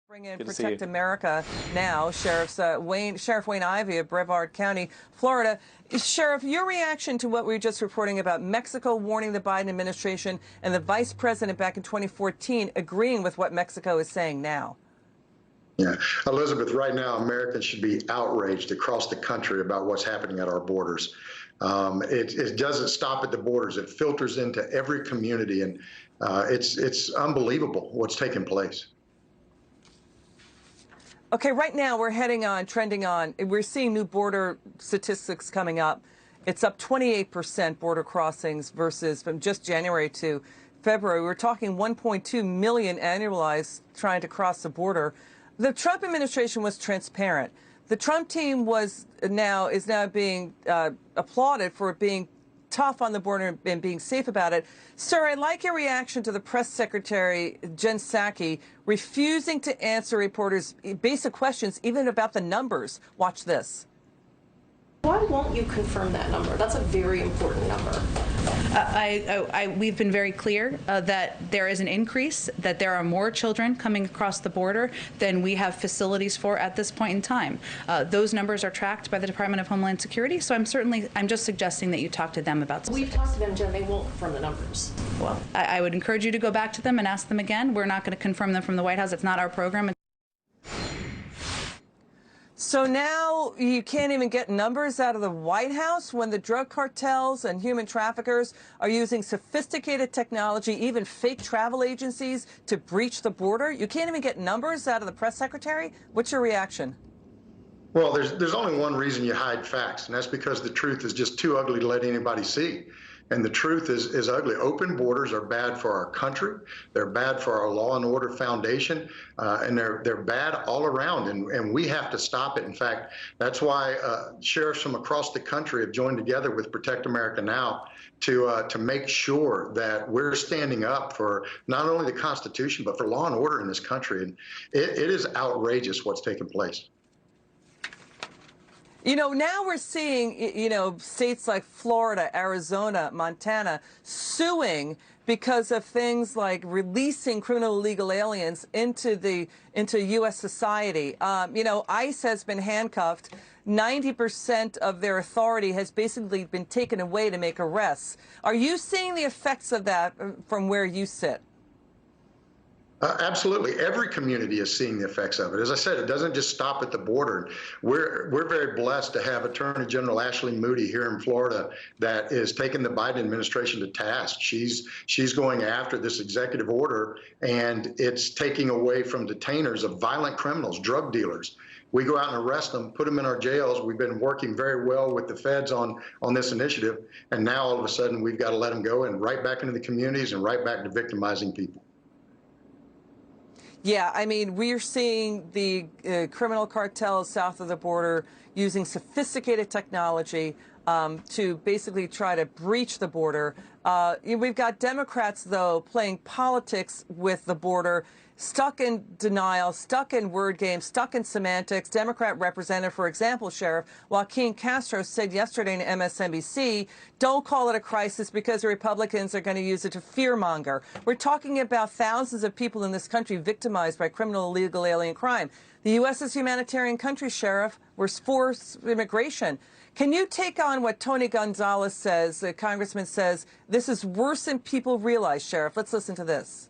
Bring in Good to see Protect you. America now. Sheriff Wayne Ivey of Brevard County, Florida. Sheriff, your reaction to what we were just reporting about Mexico warning the Biden administration and the vice president back in 2014 agreeing with what Mexico is saying now? Yeah, Elizabeth, right now, Americans should be outraged across the country about what's happening at our borders. It doesn't stop at the borders. It filters into every community, and it's unbelievable what's taking place. Okay, right now we're trending on. We're seeing new border statistics coming up. It's up 28% border crossings versus from just January to February. We're talking 1.2 million annualized trying to cross the border. The Trump administration was transparent. The Trump team is now being applauded for being tough on the border and being safe about it. Sir, I'd like your reaction to the press secretary, Jen Psaki, refusing to answer reporters' basic questions, even about the numbers. Watch this. Why won't you confirm that number? That's a very important number. We've been very clear that there is an increase, that there are more children coming across the border than we have facilities for at this point in time. Those numbers are tracked by the Department of Homeland Security, so I'm just suggesting that you talk to them about specifics. We've talked to them, Jen. They won't confirm the numbers. Well, I would encourage you to go back to them and ask them again. We're not going to confirm them from the White House. It's not our program. So now you can't even get numbers out of the White House when the drug cartels and human traffickers are using sophisticated technology, even fake travel agencies, to breach the border? You can't even get numbers out of the press secretary? What's your reaction? Well, there's only one reason you hide facts, and that's because the truth is just too ugly to let anybody see. And the truth is ugly. Open borders are bad for our country. They're bad for our law and order foundation, and they're bad all around. And we have to stop it. In fact, that's why sheriffs from across the country have joined together with Protect America Now to make sure that we're standing up for not only the Constitution but for law and order in this country. And it is outrageous what's taking place. You know, now we're seeing, states like Florida, Arizona, Montana suing because of things like releasing criminal illegal aliens into U.S. society. ICE has been handcuffed. 90% of their authority has basically been taken away to make arrests. Are you seeing the effects of that from where you sit? Absolutely. Every community is seeing the effects of it. As I said, it doesn't just stop at the border. We're very blessed to have Attorney General Ashley Moody here in Florida that is taking the Biden administration to task. She's going after this executive order, and it's taking away from detainers of violent criminals, drug dealers. We go out and arrest them, put them in our jails. We've been working very well with the feds on this initiative, and now all of a sudden we've got to let them go and right back into the communities and right back to victimizing people. Yeah, I mean, we're seeing the criminal cartels south of the border using sophisticated technology to basically try to breach the border. We've got Democrats, though, playing politics with the border, stuck in denial, stuck in word games, stuck in semantics. Democrat Representative, for example, Sheriff Joaquin Castro said yesterday on MSNBC, don't call it a crisis because the Republicans are going to use it to fearmonger. We're talking about thousands of people in this country victimized by criminal illegal alien crime. The U.S. is a humanitarian country, Sheriff. We're for immigration. Can you take on what Tony Gonzalez says, the congressman says, this is worse than people realize, Sheriff? Let's listen to this.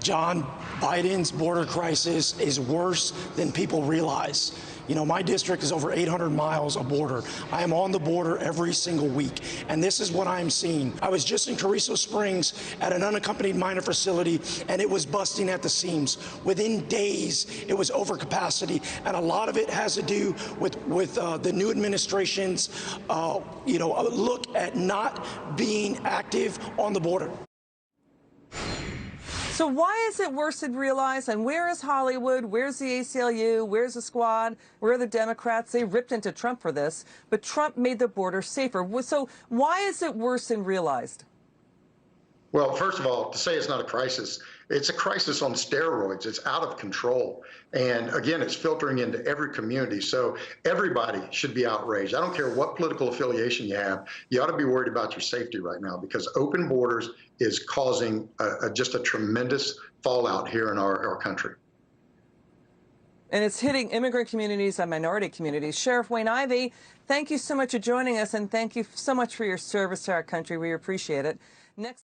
John, Biden's border crisis is worse than people realize. You know, my district is over 800 miles of border. I am on the border every single week, and this is what I'm seeing. I was just in Carrizo Springs at an unaccompanied minor facility, and it was busting at the seams. Within days, it was over capacity, and a lot of it has to do with the new administration's, look at not being active on the border. So why is it worse than realized? And where is Hollywood? Where's the ACLU? Where's the squad? Where are the Democrats? They ripped into Trump for this, but Trump made the border safer. So why is it worse than realized? Well, first of all, to say it's not a crisis, it's a crisis on steroids. It's out of control. And again, it's filtering into every community. So everybody should be outraged. I don't care what political affiliation you have. You ought to be worried about your safety right now, because open borders is causing just a tremendous fallout here in our country. And it's hitting immigrant communities and minority communities. Sheriff Wayne Ivey, thank you so much for joining us, and thank you so much for your service to our country. We appreciate it. Next.